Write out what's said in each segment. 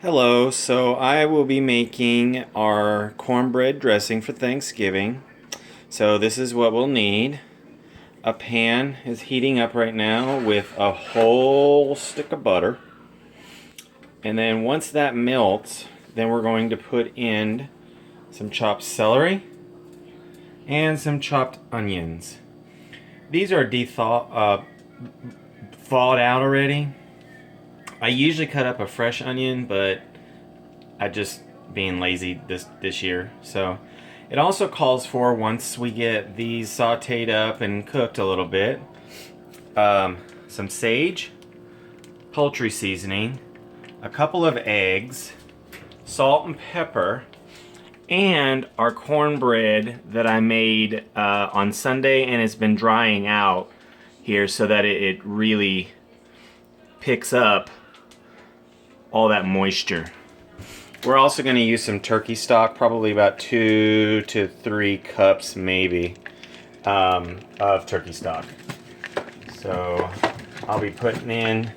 Hello, so I will be making our cornbread dressing for Thanksgiving. So this is what we'll need. A pan is heating up right now with a whole stick of butter. And then once that melts, then we're going to put in some chopped celery and some chopped onions. These are thawed out already. I usually cut up a fresh onion, but I just being lazy this year. So it also calls for, once we get these sauteed up and cooked a little bit, some sage, poultry seasoning, a couple of eggs, salt and pepper, and our cornbread that I made on Sunday, and it's been drying out here so that it really picks up all that moisture. We're also going to use some turkey stock, probably about 2 to 3 cups maybe of turkey stock. So I'll be putting in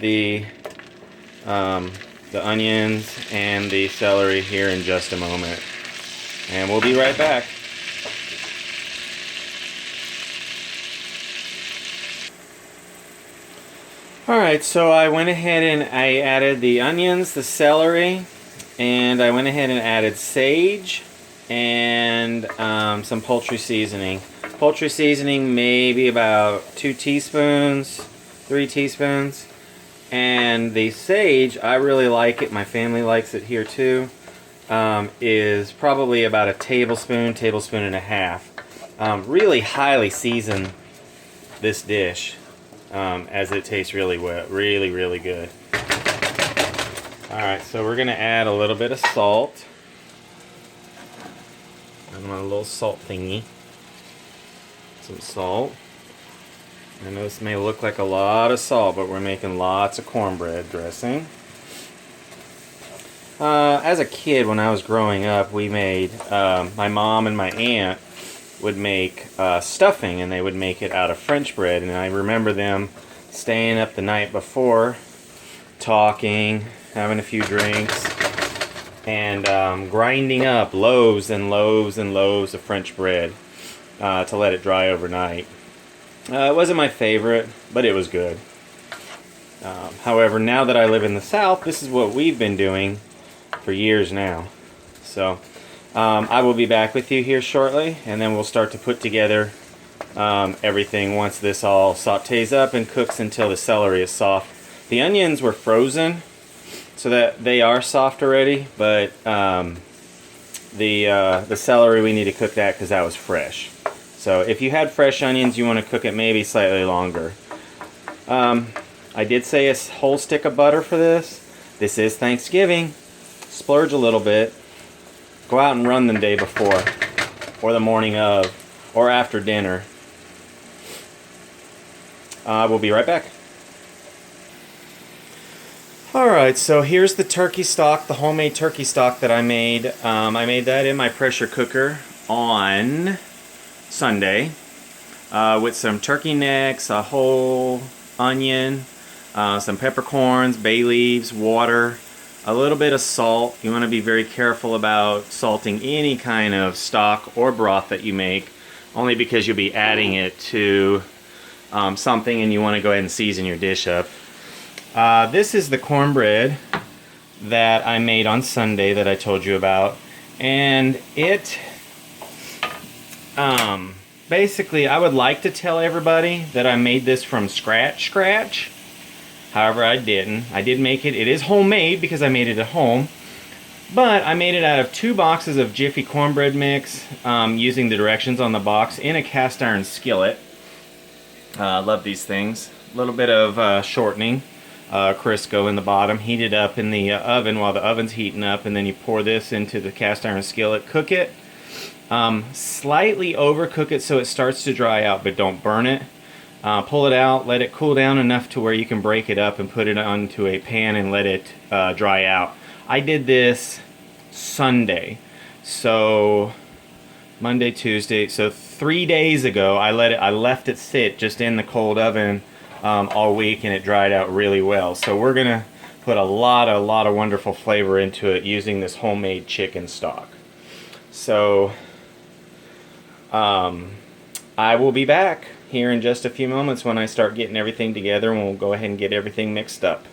the onions and the celery here in just a moment. And we'll be right back. Alright, so I went ahead and I added the onions, the celery, and I went ahead and added sage and some poultry seasoning. Poultry seasoning, maybe about 2 teaspoons, 3 teaspoons. And the sage, I really like it, my family likes it here too, is probably about a tablespoon, tablespoon and a half. Really highly season this dish. As it tastes really well, really good. Alright, so we're going to add a little bit of salt. I'm on a little salt thingy. Some salt. I know this may look like a lot of salt, but we're making lots of cornbread dressing. As a kid, when I was growing up, we made, my mom and my aunt would make stuffing, and they would make it out of French bread. And I remember them staying up the night before, talking, having a few drinks, and grinding up loaves and loaves and loaves of French bread to let it dry overnight. It wasn't my favorite, but it was good. However, now that I live in the South, this is what we've been doing for years now. So I will be back with you here shortly, and then we'll start to put together everything once this all sautés up and cooks until the celery is soft. The onions were frozen, so that they are soft already, but the celery, we need to cook that because that was fresh. So if you had fresh onions, you want to cook it maybe slightly longer. I did say a whole stick of butter for this. This is Thanksgiving. Splurge a little bit. Go out and run the day before, or the morning of, or after dinner. We'll be right back. Alright, so here's the turkey stock, the homemade turkey stock that I made. I made that in my pressure cooker on Sunday with some turkey necks, a whole onion, some peppercorns, bay leaves, water, a little bit of salt. You want to be very careful about salting any kind of stock or broth that you make, only because you'll be adding it to something, and you want to go ahead and season your dish up. This is the cornbread that I made on Sunday that I told you about, and it basically, I would like to tell everybody that I made this from scratch. However, I didn't. I did make it. It is homemade because I made it at home, but I made it out of 2 boxes of Jiffy cornbread mix, using the directions on the box in a cast iron skillet. Love these things. A little bit of shortening, Crisco in the bottom, heat it up in the oven while the oven's heating up, and then you pour this into the cast iron skillet, cook it, slightly overcook it so it starts to dry out, but don't burn it. Pull it out, let it cool down enough to where you can break it up and put it onto a pan and let it dry out. I did this Sunday, so Monday, Tuesday, so 3 days ago I left it sit just in the cold oven all week, and it dried out really well. So we're gonna put a lot of wonderful flavor into it using this homemade chicken stock. So I will be back here in just a few moments when I start getting everything together, and we'll go ahead and get everything mixed up.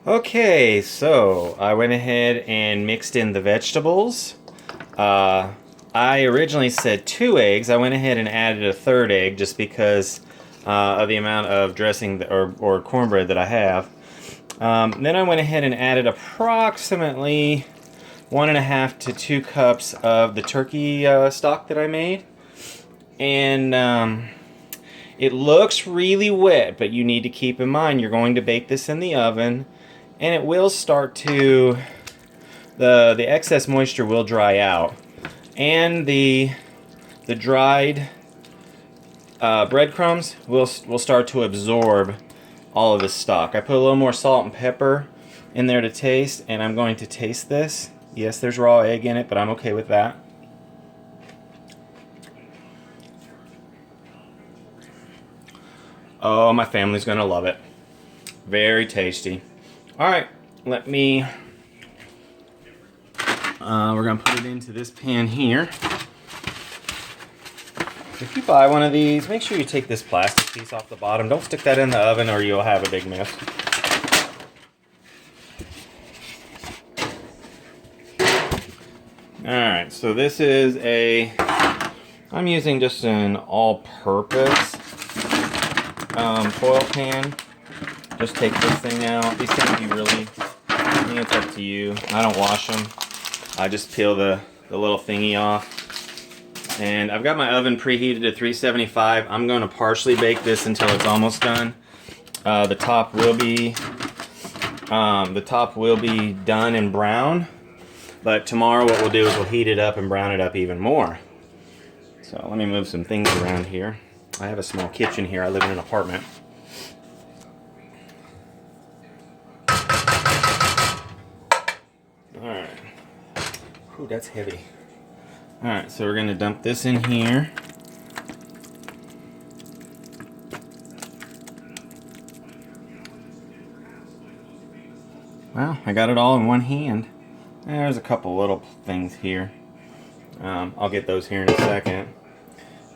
Okay, so I went ahead and mixed in the vegetables. I originally said 2 eggs. I went ahead and added a 3rd egg just because of the amount of dressing or cornbread that I have. Then I went ahead and added approximately 1.5 to 2 cups of the turkey stock that I made. And it looks really wet, but you need to keep in mind you're going to bake this in the oven, and it will start to, the excess moisture will dry out, and the dried breadcrumbs will start to absorb all of the stock. I put a little more salt and pepper in there to taste, and I'm going to taste this. Yes, there's raw egg in it, but I'm okay with that. Oh, my family's gonna love it. Very tasty. Alright, let me, we're gonna put it into this pan here. If you buy one of these, make sure you take this plastic piece off the bottom. Don't stick that in the oven or you'll have a big mess. Alright, so this is I'm using just an all-purpose foil pan. Just take this thing out. These things I think it's up to you. I don't wash them. I just peel the little thingy off. And I've got my oven preheated to 375. I'm going to partially bake this until it's almost done. The top will be done and brown. But tomorrow what we'll do is we'll heat it up and brown it up even more. So let me move some things around here. I have a small kitchen here. I live in an apartment. Alright. Ooh, that's heavy. Alright, so we're going to dump this in here. Well, I got it all in one hand. There's a couple little things here. I'll get those here in a second.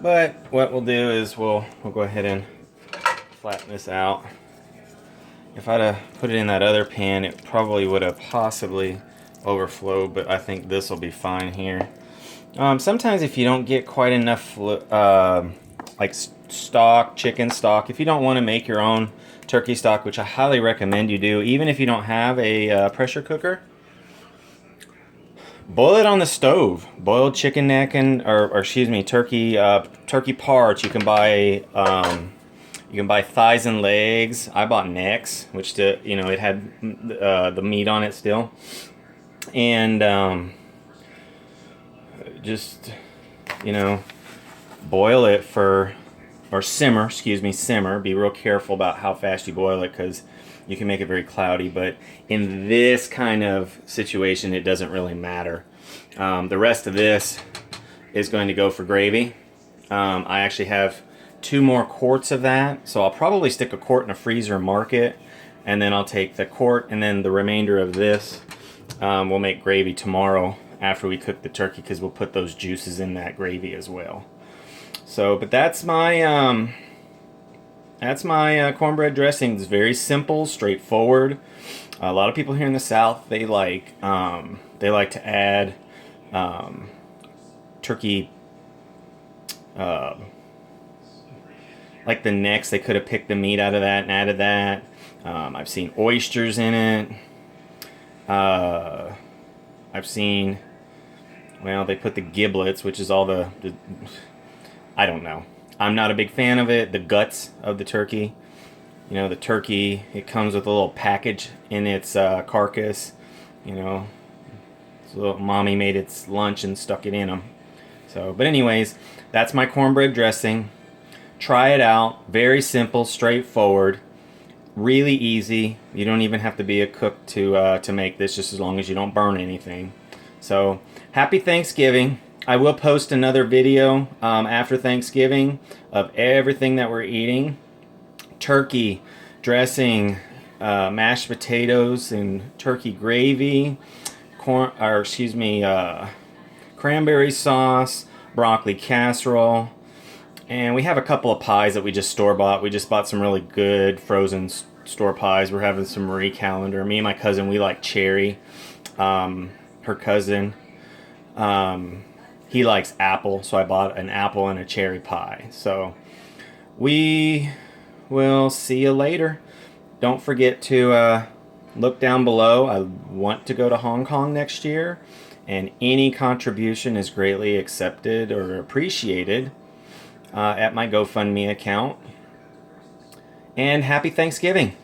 But what we'll do is we'll go ahead and flatten this out. If I'd have put it in that other pan, it probably would have possibly overflowed, but I think this will be fine here. Sometimes if you don't get quite enough like stock, chicken stock, if you don't want to make your own turkey stock, which I highly recommend you do, even if you don't have a pressure cooker, boil it on the stove. Boiled chicken neck or excuse me, turkey parts. You can buy thighs and legs. I bought necks, which it had the meat on it still, and just boil it or simmer. Excuse me, simmer. Be real careful about how fast you boil it because you can make it very cloudy, but in this kind of situation, it doesn't really matter. The rest of this is going to go for gravy. I actually have 2 more quarts of that, so I'll probably stick a quart in a freezer and mark it, and then I'll take the quart, and then the remainder of this, we'll make gravy tomorrow after we cook the turkey, because we'll put those juices in that gravy as well. So, but that's my cornbread dressing. It's very simple, straightforward. A lot of people here in the South, they like to add turkey, like the necks. They could have picked the meat out of that and added that. I've seen oysters in it. I've seen, well, they put the giblets, which is all the I don't know. I'm not a big fan of it. The guts of the turkey. The turkey, it comes with a little package in its carcass. So mommy made its lunch and stuck it in them. So, but anyways, that's my cornbread dressing. Try it out. Very simple, straightforward, really easy. You don't even have to be a cook to make this, just as long as you don't burn anything. So, happy Thanksgiving. I will post another video after Thanksgiving of everything that we're eating. Turkey, dressing, mashed potatoes and turkey gravy, cranberry sauce, broccoli casserole, and we have a couple of pies that we just store bought. We just bought some really good frozen store pies. We're having some Marie Callender. Me and my cousin, we like cherry. Her cousin, he likes apple, so I bought an apple and a cherry pie. So we will see you later. Don't forget to look down below. I want to go to Hong Kong next year, and any contribution is greatly accepted or appreciated at my GoFundMe account. And happy Thanksgiving.